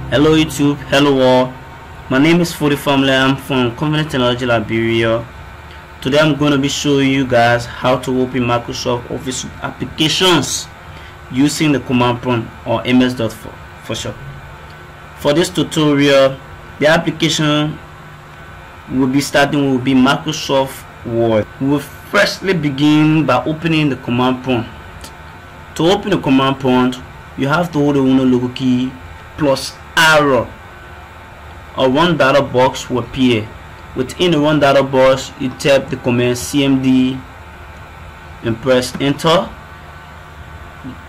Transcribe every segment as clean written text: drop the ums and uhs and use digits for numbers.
Hello YouTube, hello all. My name is Fody Family. I'm from Covenant Technology Liberia. Today I'm going to be showing you guys how to open Microsoft Office applications using the command prompt or MS Dot for short. For this tutorial, the application will be Microsoft Word. We will firstly begin by opening the command prompt. To open the command prompt, you have to hold the Uno logo key plus arrow. A one data box will appear. Within the one data box, you type the command CMD and press enter.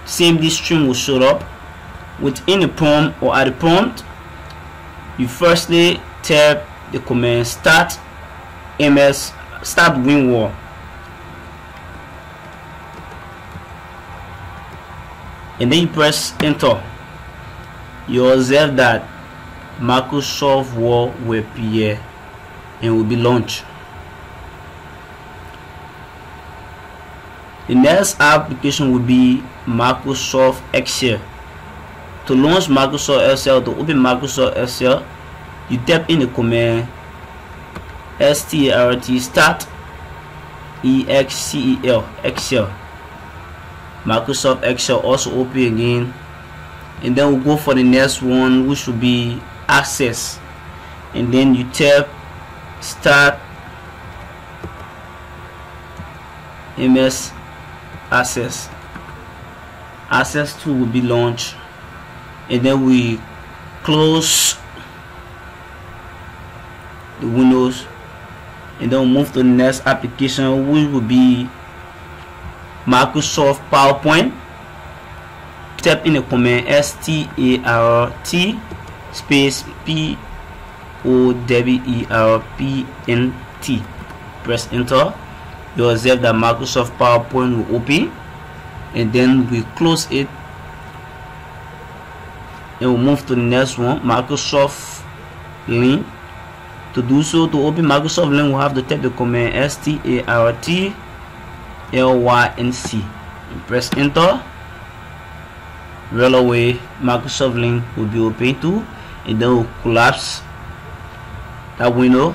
CMD string will show up. Within the prompt or at the prompt, you firstly type the command start WinWall. And then you press enter. You observe that Microsoft Word will appear and will be launched. The next application will be Microsoft Excel. To launch Microsoft Excel, to open Microsoft Excel, you type in the command start Excel. Microsoft Excel also open again, and then we'll go for the next one, which will be access, and then you type start MS access. Access 2 will be launched, and then we close the windows, and then we'll move to the next application, which will be Microsoft PowerPoint. Type in the command start space POWERPNT. Press enter. You observe that Microsoft PowerPoint will open, and then we close it, and we'll move to the next one, Microsoft Link. To do so, to open Microsoft Link, we'll have to type the command START LYNC and press enter. Right away, Microsoft Link will be open too, and then we'll collapse that window,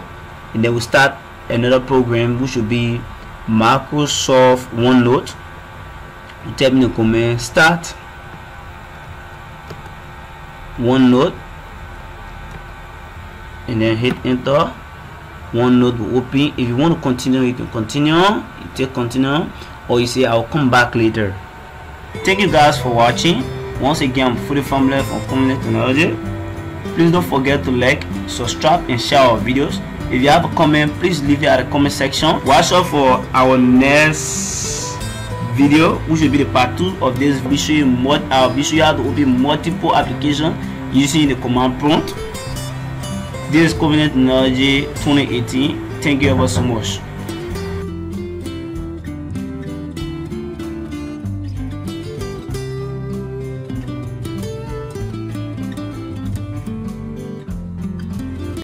and then we'll start another program, which will be Microsoft OneNote. You type in the command start OneNote, and then hit enter. OneNote will open. If you want to continue, you can continue. You take continue, or you say I'll come back later. Thank you guys for watching. Once again, I'm Fody Family from Covenant Technology. Please don't forget to like, subscribe, and share our videos. If you have a comment, please leave it at the comment section. Watch out for our next video, which will be the part 2 of this. I'll show you how to open multiple applications using the command prompt. This is Covenant Technology 2018. Thank you ever so much.